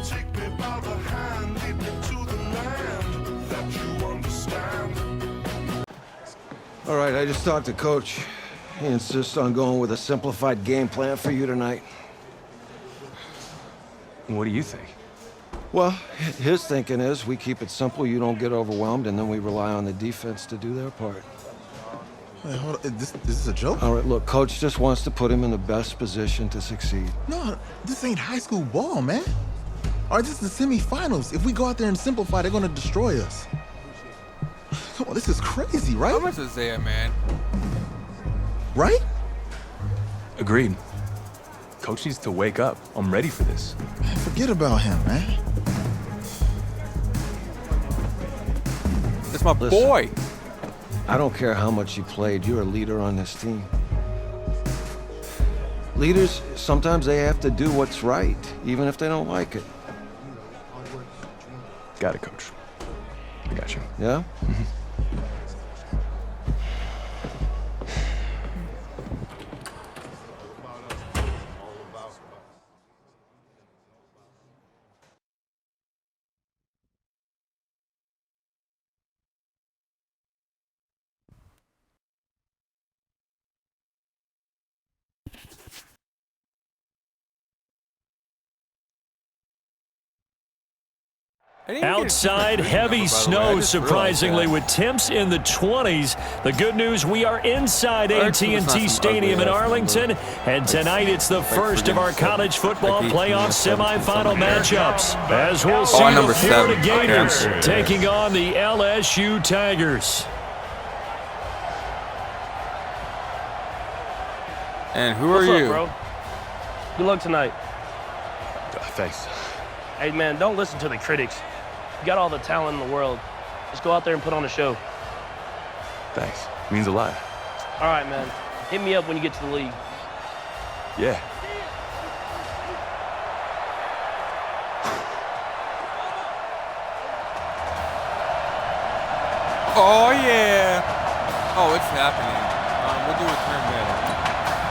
Take me by the hand, lead me to the land that you understand. All right, I just talked to Coach. He insists on going with a simplified game plan for you tonight. What do you think? Well, his thinking is we keep it simple, you don't get overwhelmed, and then we rely on the defense to do their part. Wait, hold on. This is a joke? All right, look, Coach just wants to put him in the best position to succeed. No, this ain't high school ball, man. All right, this is the semifinals. If we go out there and simplify, they're gonna destroy us. Come on, this is crazy, right? How much is there, man? Right? Agreed. Coach needs to wake up. I'm ready for this. Man, forget about him, man. That's my Listen. boy. I don't care how much you played, you're a leader on this team. Leaders, sometimes they have to do what's right, even if they don't like it. Got it, Coach. I got you. Yeah? Outside, heavy snow, surprisingly, with temps in the 20s. The good news, we are inside AT&T Stadium in Arlington, and tonight it's the first of our college football playoff semifinal matchups, as we'll see the number Florida 7. Gators Okay. taking on the LSU Tigers. And who are What's up, you? bro? Good luck tonight. Thanks. Hey, man, don't listen to the critics. You got all the talent in the world. Just go out there and put on a show. Thanks. Means a lot. All right, man. Hit me up when you get to the league. Yeah. Oh, yeah. Oh, it's happening. We'll do a turn there.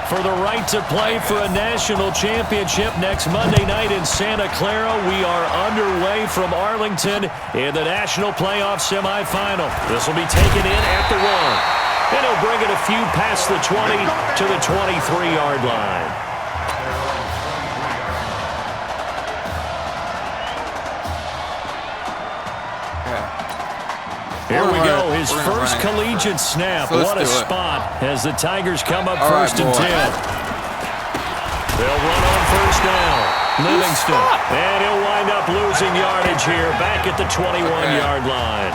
For the right to play for a national championship next Monday night in Santa Clara, we are underway from Arlington in the national playoff semifinal. This will be taken in at the 1. And he'll bring it a few past the 20 to the 23-yard line. Here we go, his first collegiate snap. What a spot as the Tigers come up first and 10. They'll run on first down. Livingston. And he'll wind up losing yardage here back at the 21-yard line.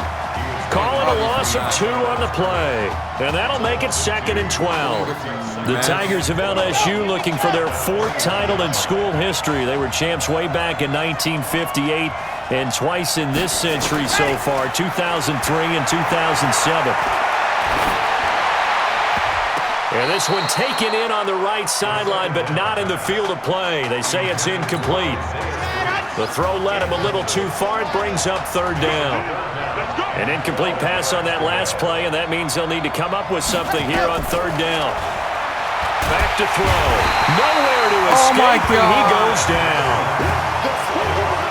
Call it a loss of 2 on the play. And that'll make it 2nd and 12. The Tigers of LSU looking for their 4th title in school history. They were champs way back in 1958. And twice in this century so far, 2003 and 2007. And this one taken in on the right sideline, but not in the field of play. They say it's incomplete. The throw led him a little too far. It brings up 3rd down. An incomplete pass on that last play, and that means they'll need to come up with something here on 3rd down. Back to throw. Nowhere to escape, and he goes down.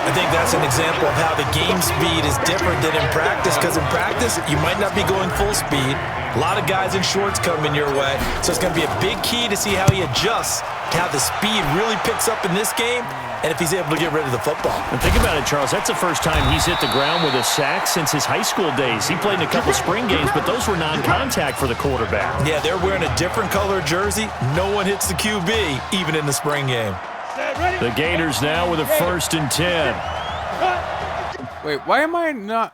I think that's an example of how the game speed is different than in practice, because in practice, you might not be going full speed. A lot of guys in shorts coming your way, so it's going to be a big key to see how he adjusts to how the speed really picks up in this game and if he's able to get rid of the football. And think about it, Charles. That's the first time he's hit the ground with a sack since his high school days. He played in a couple spring games, but those were non-contact for the quarterback. Yeah, they're wearing a different color jersey. No one hits the QB, even in the spring game. The Gators now with a 1st and 10. Wait, why am I not?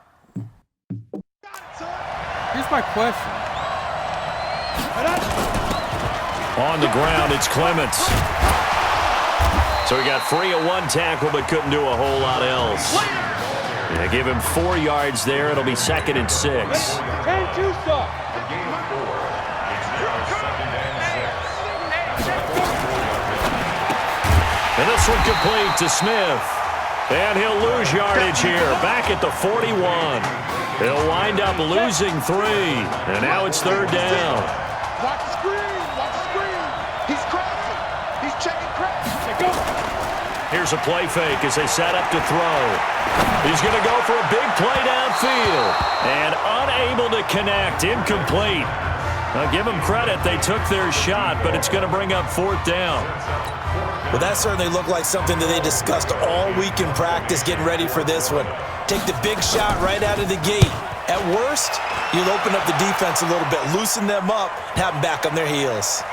Here's my question. On the ground, it's Clements. So he got free of 1 tackle, but couldn't do a whole lot else. They give him 4 yards there. It'll be 2nd and 6. And this one complete to Smith. And he'll lose yardage here, back at the 41. He'll wind up losing 3. And now it's 3rd down. Watch the screen, watch the screen. He's crossing. He's checking crack. here's a play fake as they set up to throw. He's going to go for a big play downfield. And unable to connect. Incomplete. Now, give them credit. They took their shot, but it's going to bring up 4th down. Well, that certainly looked like something that they discussed all week in practice, getting ready for this one. Take the big shot right out of the gate. At worst, you'll open up the defense a little bit, loosen them up, and have them back on their heels.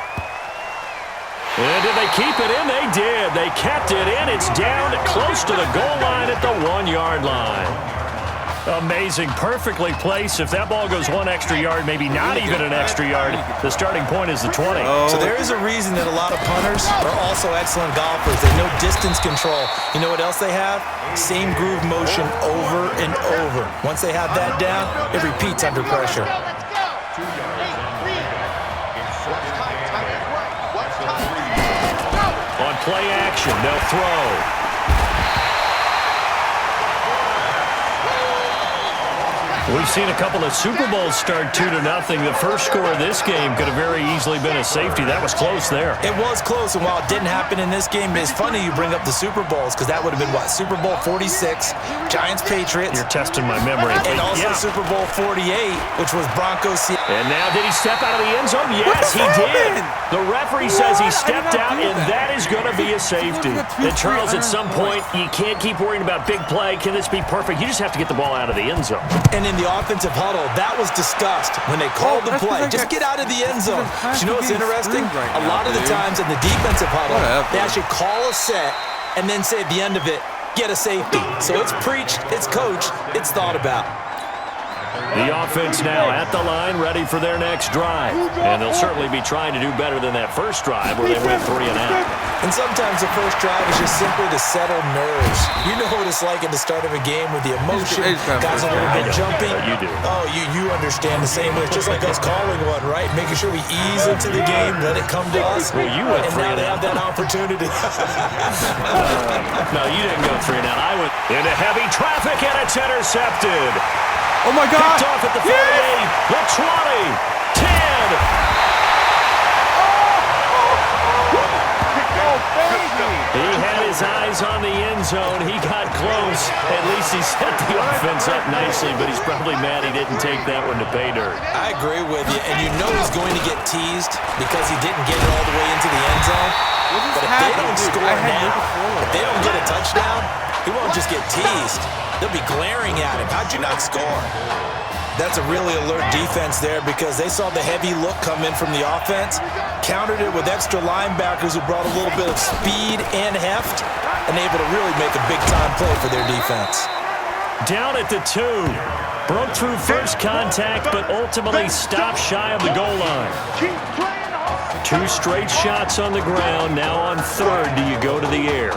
And did they keep it in? They did. They kept it in. It's down close to the goal line at the 1-yard line. Amazing. Perfectly placed. If that ball goes 1 extra yard, maybe not even an extra yard, the starting point is the 20. So there is a reason that a lot of punters are also excellent golfers. They know distance control. You know what else they have? Same groove motion over and over. Once they have that down, it repeats under pressure. On play action, they'll throw. We've seen a couple of Super Bowls start 2-0. The first score of this game could have very easily been a safety. That was close there. It was close, and while it didn't happen in this game, it's funny you bring up the Super Bowls because that would have been, what, Super Bowl 46, Giants-Patriots. You're testing my memory. And also Super Bowl 48, which was Broncos-Seattle. And now did he step out of the end zone? Yes, he did. The referee says he stepped out, and that is going to be a safety. And Charles, at some point, you can't keep worrying about big play. Can this be perfect? You just have to get the ball out of the end zone. And in the offensive huddle, that was discussed when they called the play. Just get out of the end zone. But you know what's interesting? A lot of the times in the defensive huddle, they actually call a set and then say at the end of it, get a safety. So it's preached, it's coached, it's thought about. The offense now at the line, ready for their next drive. And they'll certainly be trying to do better than that first drive where they went 3 and out. And sometimes the first drive is just simply to settle nerves. You know what it's like at the start of a game with the emotion, guys a little bit jumpy. You do. Oh, you understand the same way. It's just like us calling one, right? Making sure we ease into the game, let it come to us. Well, you went 3 and now and they out. have that opportunity. No, you didn't go 3 and out. I went into heavy traffic, and it's intercepted. Oh, my God. Picked off at the 48, the 20, 10. He had his eyes on the end zone. He got close. At least he set the offense up nicely, but he's probably mad he didn't take that one to pay dirt. I agree with you, and you know he's going to get teased because he didn't get it all the way into the end zone. But if they don't score now, if they don't get a touchdown, he won't just get teased. They'll be glaring at him. How'd you not score? That's a really alert defense there because they saw the heavy look come in from the offense, countered it with extra linebackers who brought a little bit of speed and heft, and able to really make a big-time play for their defense. Down at the 2. Broke through first contact, but ultimately stopped shy of the goal line. 2 straight shots on the ground. Now on 3rd, do you go to the air?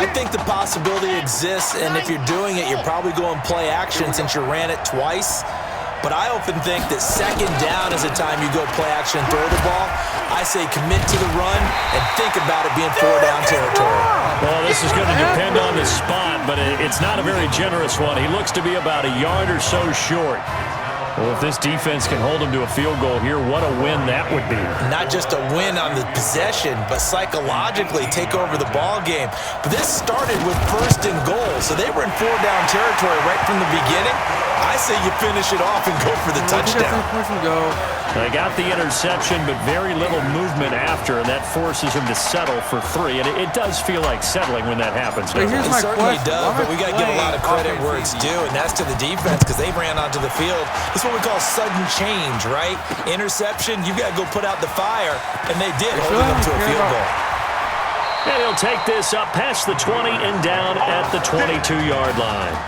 I think the possibility exists, and if you're doing it, you're probably going play action since you ran it twice. But I often think that 2nd down is the time you go play action and throw the ball. I say commit to the run and think about it being 4-down territory. Well, this is going to depend on the spot, but it's not a very generous one. He looks to be about a yard or so short. Well, if this defense can hold him to a field goal here, what a win that would be. Not just a win on the possession, but psychologically take over the ball game. But this started with 1st and goal, so they were in 4-down territory right from the beginning. I say you finish it off and go for the touchdown. They got the interception, but very little movement after, and that forces him to settle for 3. And it does feel like settling when that happens. It certainly does, but we got to give a lot of credit where it's due, and that's to the defense because they ran onto the field. This is what we call sudden change, right? Interception, you got to go put out the fire, and they did, holding them to a field goal. And he'll take this up past the 20 and down at the 22-yard line.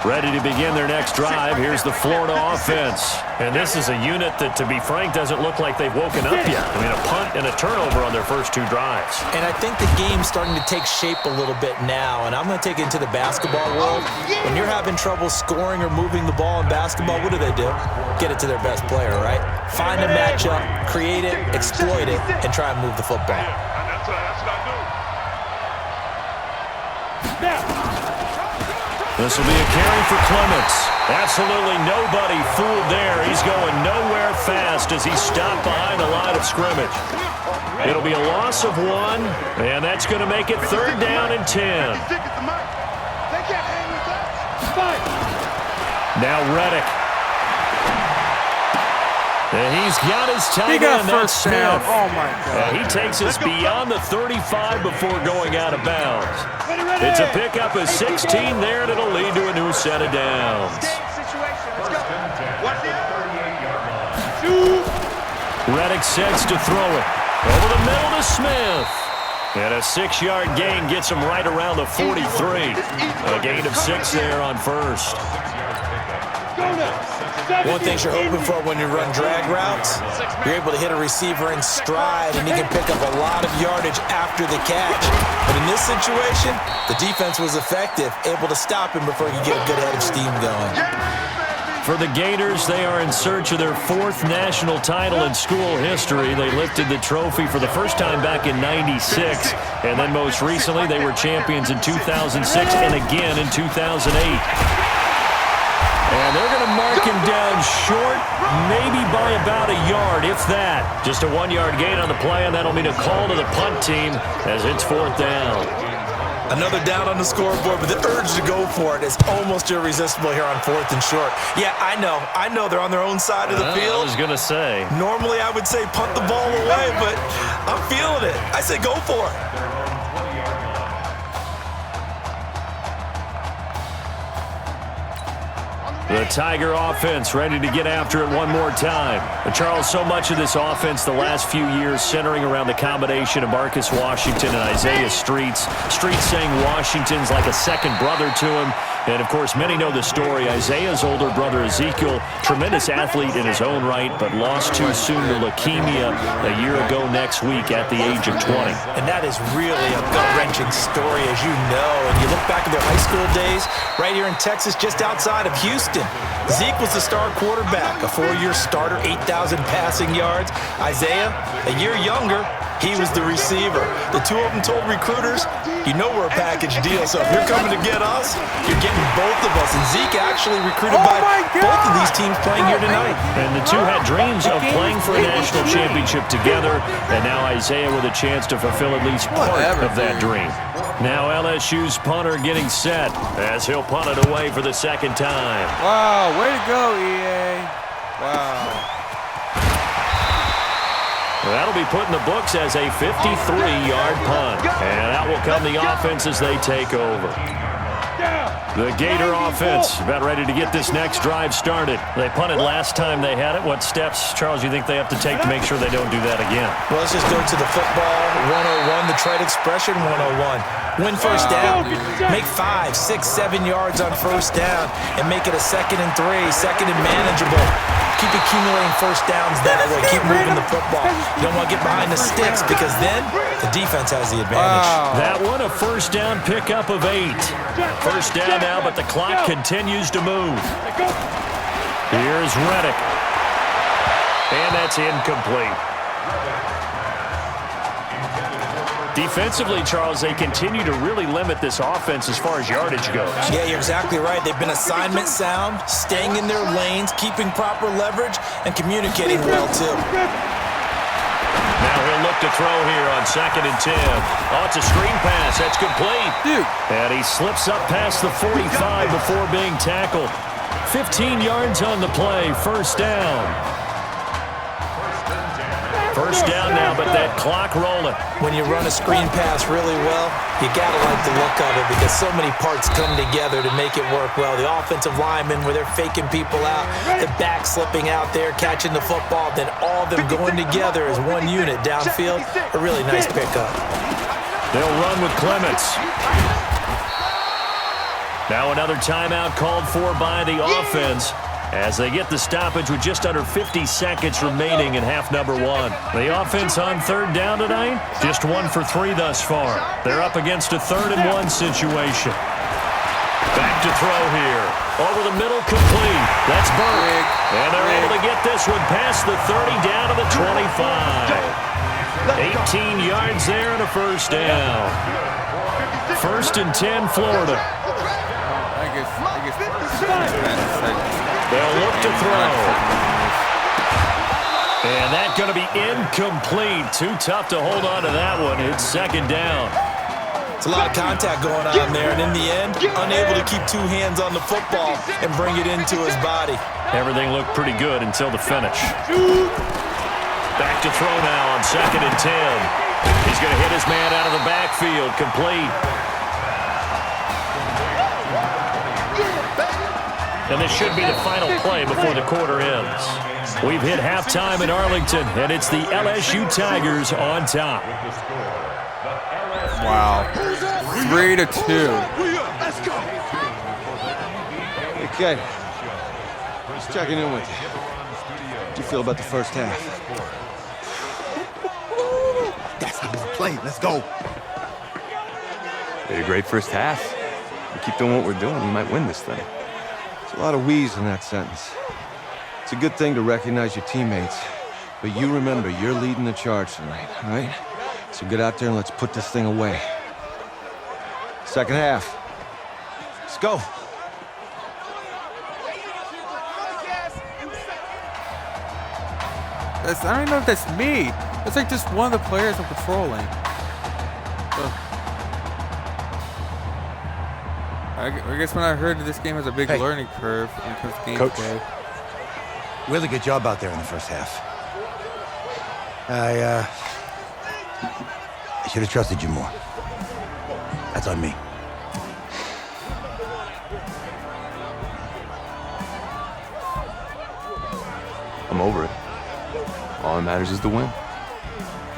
Ready to begin their next drive. Here's the Florida offense. And this is a unit that, to be frank, doesn't look like they've woken up yet. I mean, a punt and a turnover on their first 2 drives. And I think the game's starting to take shape a little bit now, and I'm going to take it into the basketball world. When you're having trouble scoring or moving the ball in basketball, what do? Get it to their best player, right? Find a matchup, create it, exploit it, and try and move the football. This will be a carry for Clements. Absolutely nobody fooled there. He's going nowhere fast as he's stopped behind the line of scrimmage. It'll be a loss of 1, and that's going to make it 3rd down and 10. Now Reddick. And he's got his tight He got end, that's first down. Smith. Oh, my God. He takes us beyond the 35 before going out of bounds. It's a pickup of 16 there, and it'll lead to a new set of downs. Reddick sets to throw it. Over the middle to Smith. And a 6-yard gain gets him right around the 43. A gain of 6 there on first. One thing you're hoping for when you run drag routes, you're able to hit a receiver in stride, and he can pick up a lot of yardage after the catch. But in this situation, the defense was effective, able to stop him before he could get a good head of steam going. For the Gators, they are in search of their 4th national title in school history. They lifted the trophy for the first time back in '96, and then most recently they were champions in 2006 and again in 2008. And they're going to mark him down short, maybe by about a yard, if that. Just a 1-yard gain on the play, and that'll mean a call to the punt team as it's 4th down. Another down on the scoreboard, but the urge to go for it is almost irresistible here on 4th and short. Yeah, I know they're on their own side of the field. I was going to say. Normally I would say punt the ball away, but I'm feeling it. I say go for it. The Tiger offense ready to get after it one more time. But Charles, so much of this offense the last few years centering around the combination of Marcus Washington and Isaiah Streets. Streets saying Washington's like a second brother to him. And, of course, many know the story. Isaiah's older brother, Ezekiel, tremendous athlete in his own right, but lost too soon to leukemia a year ago next week at the age of 20. And that is really a gut-wrenching story, as you know. And you look back at their high school days, right here in Texas, just outside of Houston. Zeke was the star quarterback, a 4-year starter, 8,000 passing yards. Isaiah, a year younger, he was the receiver. The two of them told recruiters, you know we're a package deal, so if you're coming to get us, you're getting both of us. And Zeke actually recruited by both of these teams playing here tonight. And the two had dreams of playing for a national championship together, and now Isaiah with a chance to fulfill at least part of that dream. Now LSU's punter getting set as he'll punt it away for the 2nd time. Wow, way to go, EA. Wow. That'll be put in the books as a 53-yard punt. And out will come the offense as they take over. The Gator offense about ready to get this next drive started. They punted last time they had it. What steps, Charles, do you think they have to take to make sure they don't do that again? Well, let's just go to the football 101, the trade expression 101. Win first down, make 5, 6, 7 yards on first down, and make it a 2nd and 3, 2nd and manageable. Keep accumulating first downs that way. Keep moving the football. You don't want to get behind the sticks because then the defense has the advantage. Wow. That one a first down pickup of 8. First down now, but the clock continues to move. Here's Reddick. And that's incomplete. Defensively, Charles, they continue to really limit this offense as far as yardage goes. Yeah, you're exactly right. They've been assignment sound, staying in their lanes, keeping proper leverage, and communicating well, too. Now he'll look to throw here on 2nd and 10. Oh, it's a screen pass. That's complete. Dude. And he slips up past the 45 before being tackled. 15 yards on the play. First down. First down now, but that clock rolling. When you run a screen pass really well, you gotta like the look of it because so many parts come together to make it work well. The offensive linemen, where they're faking people out, the back slipping out there, catching the football, then all of them going together as one unit downfield. A really nice pickup. They'll run with Clements. Now another timeout called for by the offense as they get the stoppage with just under 50 seconds remaining in half number 1. The offense on 3rd down tonight, just 1 for 3 thus far. They're up against a 3rd and 1 situation. Back to throw here. Over the middle, complete. That's Burke. And they're able to get this one past the 30 down to the 25. 18 yards there and a first down. 1st and 10, Florida. I guess They'll look to throw. And that's going to be incomplete. Too tough to hold on to that one. It's second down. It's a lot of contact going on there, and in the end, unable to keep two hands on the football and bring it into his body. Everything looked pretty good until the finish. Back to throw now on 2nd and 10. He's going to hit his man out of the backfield. Complete. And this should be the final play before the quarter ends. We've hit halftime in Arlington, and it's the LSU Tigers on top. Wow. 3-2. Okay. Just checking in with you. How do you feel about the first half? That's how we play. Let's go. We had a great first half. We keep doing what we're doing, we might win this thing. There's a lot of wheeze in that sentence. It's a good thing to recognize your teammates, but you remember, you're leading the charge tonight, all right? So get out there and let's put this thing away. Second half. Let's go. I don't know if that's me. It's like just one of the players I'm patrolling. I guess when I heard that this game has a big learning curve when it comes to gameplay. Really good job out there in the first half. I should have trusted you more. That's on me. I'm over it. All that matters is the win.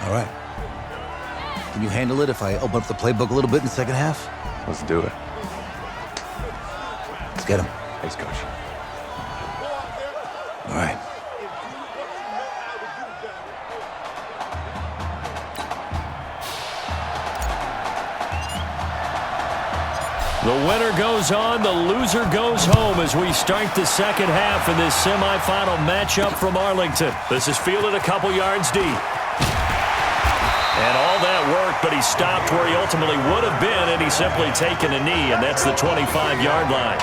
All right. Can you handle it if I open up the playbook a little bit in the second half? Let's do it. Let's get him. Thanks, Coach. All right. The winner goes on, the loser goes home as we start the second half in this semifinal matchup from Arlington. This is fielded a couple yards deep. And all that work, but he stopped where he ultimately would have been, and he's simply taken a knee, and that's the 25-yard line.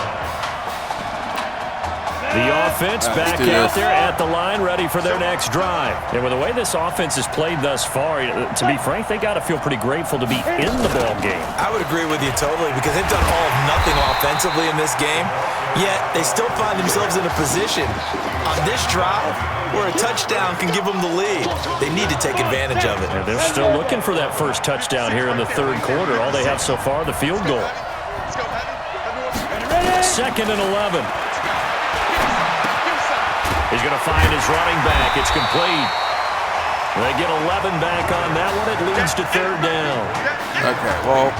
The offense back out there at the line, ready for their next drive. And with the way this offense has played thus far, to be frank, they got to feel pretty grateful to be in the ball game. I would agree with you totally because they've done all of nothing offensively in this game, yet they still find themselves in a position on this drive where a touchdown can give them the lead. They need to take advantage of it. And they're still looking for that first touchdown here in the third quarter. All they have so far, the field goal. 2nd and 11. He's going to find his running back. It's complete. They get 11 back on that one. It leads to third down. Okay, well.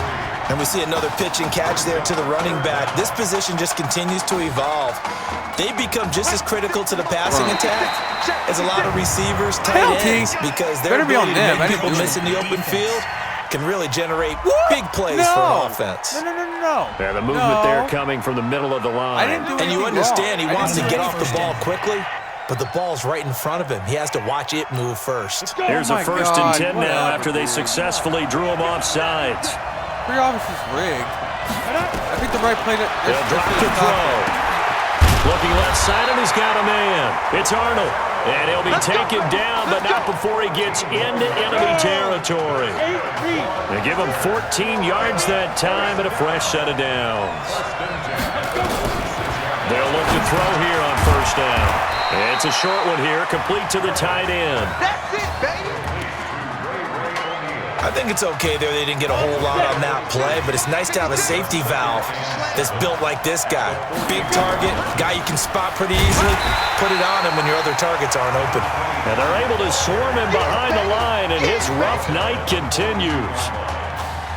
And we see another pitch and catch there to the running back. This position just continues to evolve. They become just as critical to the passing attack as a lot of receivers, tight ends, because their ability to make people miss in the open field can really generate big plays for an offense. No. Yeah, the movement there coming from the middle of the line. And you understand he wants to get off the ball quickly, but the ball's right in front of him. He has to watch it move first. Here's a 1st and 10 now after they successfully drew him off sides. Pretty obvious is rigged. I think the right play to... They'll drop to throw. Looking left side, and he's got a man. It's Arnold. And he'll be taken down, but not before he gets into enemy territory. They give him 14 yards that time and a fresh set of downs. They'll look to throw here on 1st down. It's a short one here, complete to the tight end. That's it, baby. I think it's okay there they didn't get a whole lot on that play, but it's nice to have a safety valve that's built like this guy. Big target, guy you can spot pretty easily. Put it on him when your other targets aren't open. And they're able to swarm him behind the line, and his rough night continues.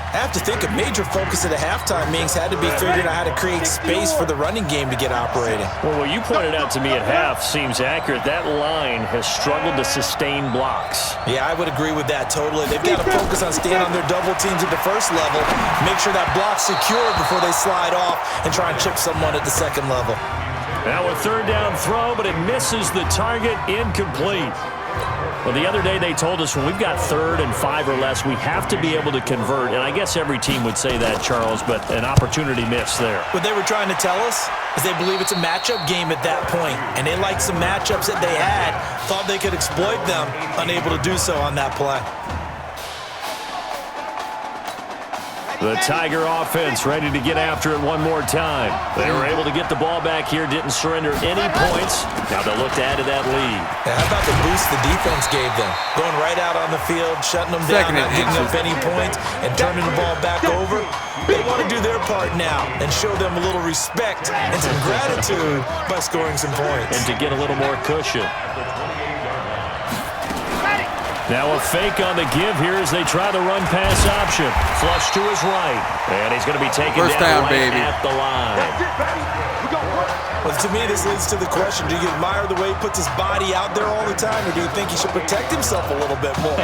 I have to think a major focus at the halftime meetings had to be figuring out how to create space for the running game to get operating. Well, what you pointed out to me at half seems accurate. That line has struggled to sustain blocks. Yeah, I would agree with that totally. They've got to focus on staying on their double teams at the first level, make sure that block's secured before they slide off and try and chip someone at the second level. Now a 3rd down throw, but it misses the target, incomplete. Well, the other day they told us when we've got 3rd and 5 or less, we have to be able to convert. And I guess every team would say that, Charles, but an opportunity missed there. What they were trying to tell us is they believe it's a matchup game at that point, and they liked some matchups that they had, thought they could exploit them, unable to do so on that play. The Tiger offense ready to get after it one more time. They were able to get the ball back here, didn't surrender any points. Now they'll look to add to that lead. Yeah, how about the boost the defense gave them? Going right out on the field, shutting them down, not giving up any points, and turning the ball back over. They want to do their part now and show them a little respect and some gratitude by scoring some points. And to get a little more cushion. Now a fake on the give here as they try the run-pass option. Flush to his right. And he's going to be taken down right at the line. Well, to me, this leads to the question, do you admire the way he puts his body out there all the time, or do you think he should protect himself a little bit more?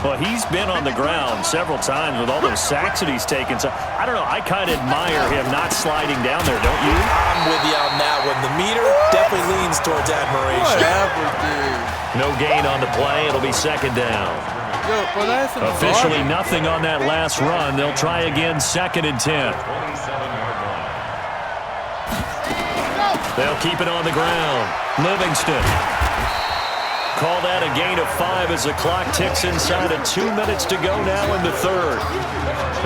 Well, he's been on the ground several times with all those sacks that he's taken. So, I don't know, I kind of admire him not sliding down there, don't you? I'm with you on that one. The meter definitely leans towards admiration. Whatever, dude. No gain on the play. It'll be 2nd down. Yo, bro, that's Officially nothing on that last run. They'll try again 2nd and 10. They'll keep it on the ground. Livingston. Call that a gain of 5 as the clock ticks inside of 2 minutes to go now in the 3rd.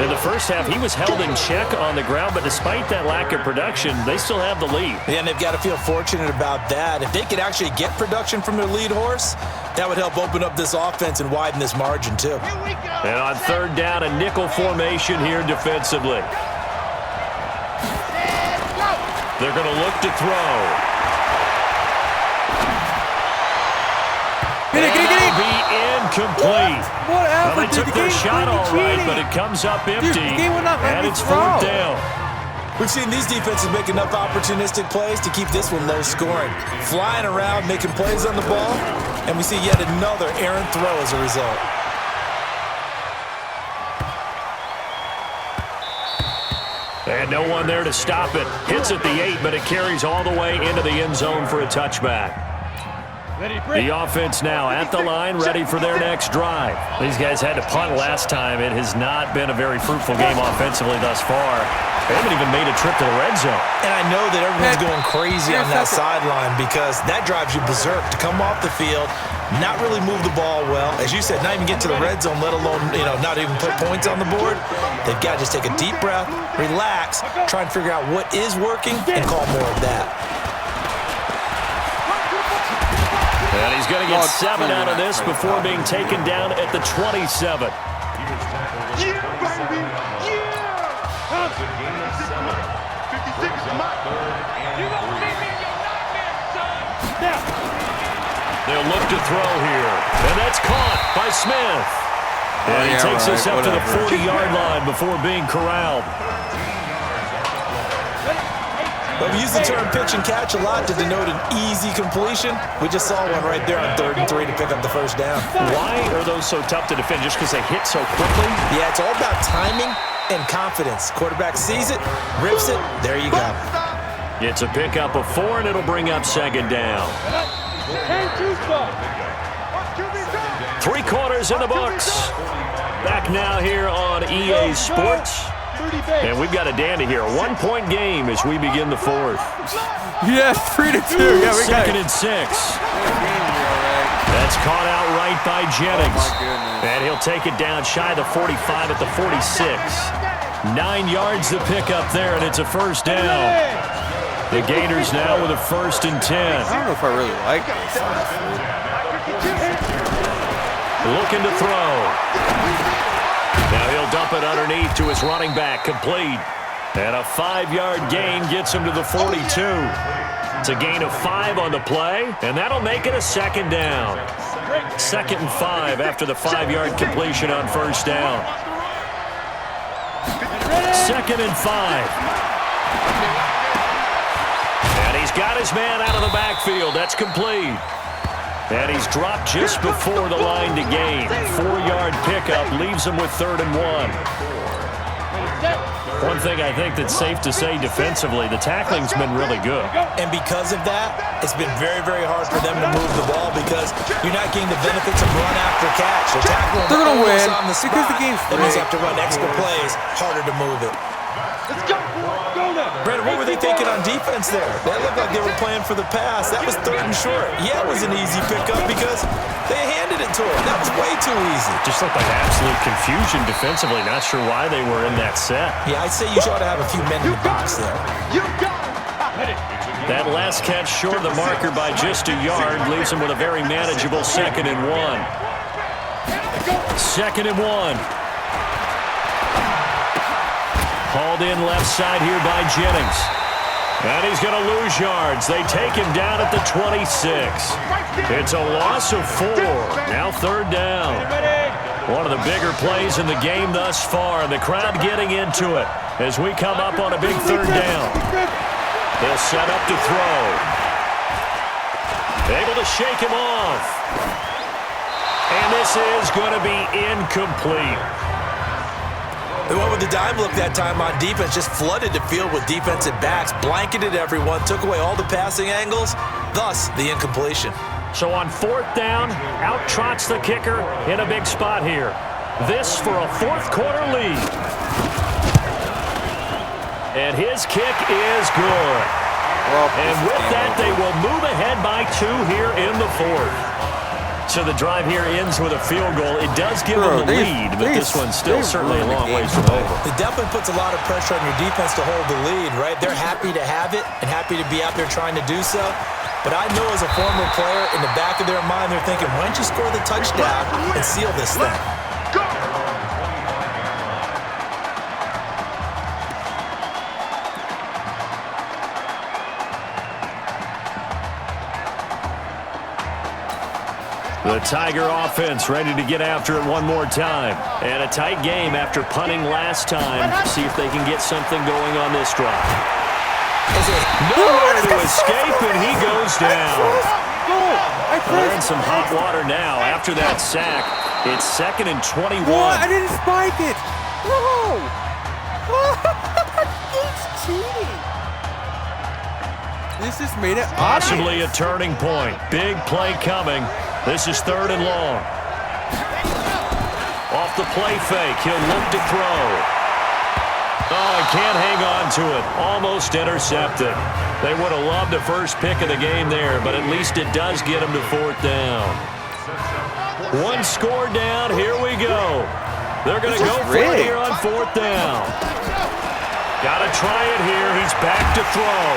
In the first half, he was held in check on the ground, but despite that lack of production, they still have the lead. Yeah, and they've got to feel fortunate about that. If they could actually get production from their lead horse, that would help open up this offense and widen this margin, too. And on 3rd down, a nickel formation here defensively. They're going to look to throw. Get it. Be incomplete. Whatever. Well, they took their shot all right, but it comes up empty, and it's 4th down. We've seen these defenses make enough opportunistic plays to keep this one low scoring. Flying around, making plays on the ball, and we see yet another errant throw as a result. And no one there to stop it. Hits at the 8, but it carries all the way into the end zone for a touchback. The offense now at the line, ready for their next drive. These guys had to punt last time. It has not been a very fruitful game offensively thus far. They haven't even made a trip to the red zone. And I know that everyone's going crazy on that sideline because that drives you berserk to come off the field, not really move the ball well. As you said, not even get to the red zone, let alone, not even put points on the board. They've got to just take a deep breath, relax, try and figure out what is working, and call more of that. And he's going to get 7 out of this before being taken down at the 27. They'll look to throw here, and that's caught by Smith. And he takes us up to the 40-yard line before being corralled. But we use the term pitch and catch a lot to denote an easy completion. We just saw one right there on 3rd and 3 to pick up the 1st down. Why are those so tough to defend? Just because they hit so quickly? Yeah, it's all about timing and confidence. Quarterback sees it, rips it, there you go. It's a pickup of 4, and it'll bring up 2nd down. 3 quarters in the books. Back now here on EA Sports. And we've got a dandy here. A 1-point game as we begin the 4th. Yeah, 3-2. Yeah, we got 2nd and 6. That's caught out right by Jennings. Oh, my goodness. And he'll take it down shy of the 45 at the 46. 9 yards to pick up there, and it's a 1st down. The Gators now with a 1st and 10. I don't know if I really like this. Looking to throw. Now he'll dump it underneath to his running back, complete. And a 5-yard gain gets him to the 42. It's a gain of 5 on the play, and that'll make it a 2nd down. 2nd and 5 after the 5-yard completion on 1st down. 2nd and 5. And he's got his man out of the backfield. That's complete. And he's dropped just before the line to gain. 4-yard pickup leaves him with 3rd and 1. One thing I think that's safe to say defensively, the tackling's been really good. And because of that, it's been very, very hard for them to move the ball because you're not getting the benefits of run after catch. They're tackling They're gonna almost win on the spot. because the game's That means you rigged. have to run extra plays, harder to move it. Brandon, what were they thinking on defense there? They looked like they were playing for the pass. That was 3rd and short. Yeah, it was an easy pickup because they handed it to him. That was way too easy. Just looked like absolute confusion defensively. Not sure why they were in that set. Yeah, I'd say you ought to have a few men in the box there. That last catch short of the marker by just a yard leaves him with a very manageable 2nd and 1. 2nd and 1. Hauled in left side here by Jennings. And he's going to lose yards. They take him down at the 26. It's a loss of 4. Now 3rd down. One of the bigger plays in the game thus far. The crowd getting into it as we come up on a big 3rd down. They'll set up to throw. Able to shake him off. And this is going to be incomplete. They went with the dime look that time on defense, just flooded the field with defensive backs, blanketed everyone, took away all the passing angles, thus the incompletion. So on 4th down, out trots the kicker in a big spot here. This for a 4th quarter lead. And his kick is good. And with that, they will move ahead by 2 here in the 4th. So the drive here ends with a field goal. It does give them the lead, but this one's still certainly a long ways from over. It definitely puts a lot of pressure on your defense to hold the lead, right? They're happy to have it and happy to be out there trying to do so. But I know as a former player, in the back of their mind, they're thinking, why don't you score the touchdown and seal this thing? The Tiger offense ready to get after it one more time. And a tight game after punting last time. See if they can get something going on this drive. Nowhere to escape, and he goes down. They're in some hot water now after that sack. It's 2nd and 21. What? I didn't spike it. No. He's cheating. This just made it Possibly obvious. a turning point. Big play coming. This is 3rd and long. Off the play fake, he'll look to throw. Oh, he can't hang on to it. Almost intercepted. They would have loved the first pick of the game there, but at least it does get him to 4th down. 1 score down. Here we go. They're going to go for it here on 4th down. Got to try it here. He's back to throw.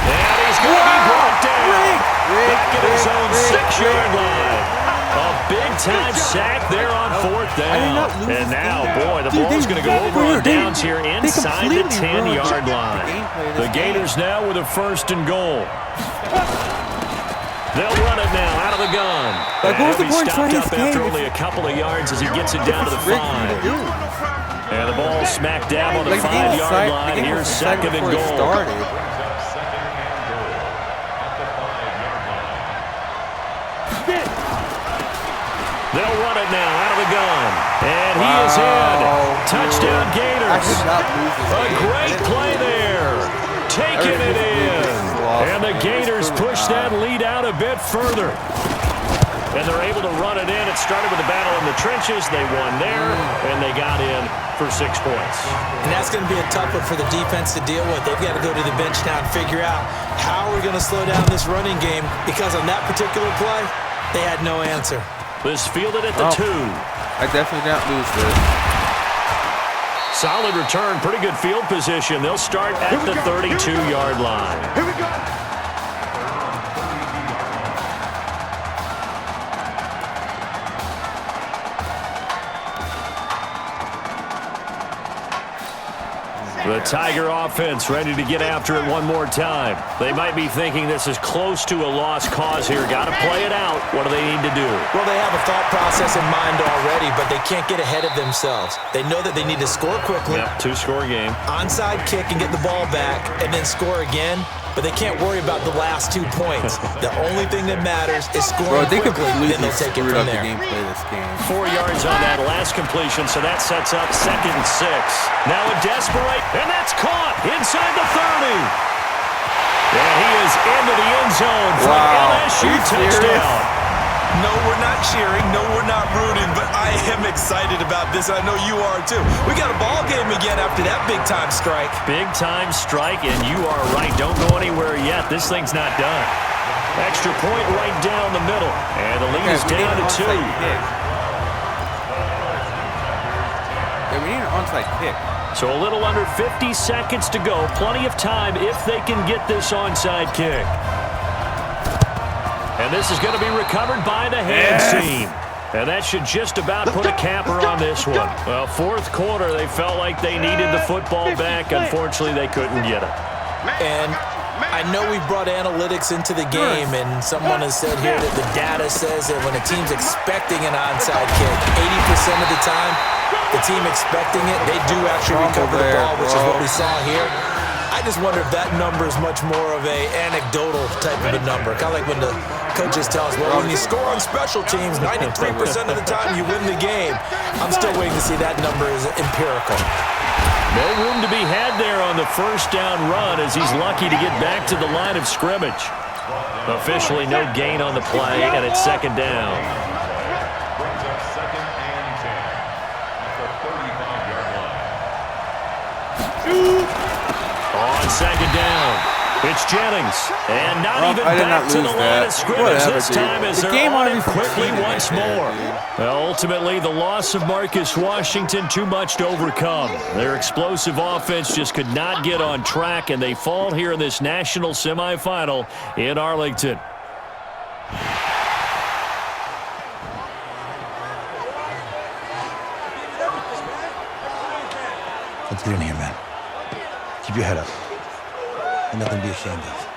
And he's going to be brought down. Back at his own 6-yard line. A big-time sack there on 4th down. And now, boy, the ball's going to go over on downs here inside the 10-yard line. The Gators now with a 1st and goal. They'll run it now out of the gun. And he's stopped up after only a couple of yards as he gets it down to the 5. And the ball smack dab on the 5-yard line. Here's 2nd and goal. They'll run it now out of the gun. And he is in. Touchdown Gators. A great play there. Taking it in. And the Gators push that lead out a bit further. And they're able to run it in. It started with a battle in the trenches. They won there, and they got in for 6 points. And that's going to be a tough one for the defense to deal with. They've got to go to the bench now and figure out how we're going to slow down this running game, because on that particular play, they had no answer. This fielded at the 2. I definitely did not lose this. Solid return, pretty good field position. They'll start at the 32-yard line. Here we go. The Tiger offense ready to get after it one more time. They might be thinking this is close to a lost cause here. Got to play it out. What do they need to do? Well, they have a thought process in mind already, but they can't get ahead of themselves. They know that they need to score quickly. Yep, 2-score game. Onside kick and get the ball back, and then score again. but they can't worry about the last 2 points. The only thing that matters is Bro, scoring they quickly, completely then they'll take it screwed from up the there. gameplay of this game. 4 yards on that last completion, so that sets up 2nd and 6. Now a desperate, and that's caught inside the 30. And he is into the end zone for an LSU touchdown. No, we're not cheering. No, we're not rooting, but I am excited about this. I know you are too. We got a ball game again after that big-time strike. Big-time strike, and you are right. Don't go anywhere yet. This thing's not done. Extra point right down the middle, and the lead is down to 2. Yeah, we need an onside kick. So a little under 50 seconds to go. Plenty of time if they can get this onside kick. And this is going to be recovered by the hands team. And that should just about put a capper on this one. Well, 4th quarter, they felt like they needed the football back. Unfortunately, they couldn't get it. And I know we brought analytics into the game, and someone has said here that the data says that when a team's expecting an onside kick, 80% of the time, the team expecting it, they do actually recover the ball, which is what we saw here. I just wonder if that number is much more of a anecdotal type of a number. Kind of like when the coaches tell us, well, when you score on special teams, 93% of the time you win the game. I'm still waiting to see that number is empirical. No room to be had there on the 1st down run as he's lucky to get back to the line of scrimmage. Officially no gain on the play, and it's 2nd down. On 2nd down, it's Jennings, and not even back to the line of scrimmage this time as they're on it quickly once more. Well, ultimately, the loss of Marcus Washington, too much to overcome. Their explosive offense just could not get on track, and they fall here in this national semifinal in Arlington. Let's get in here, man. Keep your head up. Ain't nothing to be ashamed of.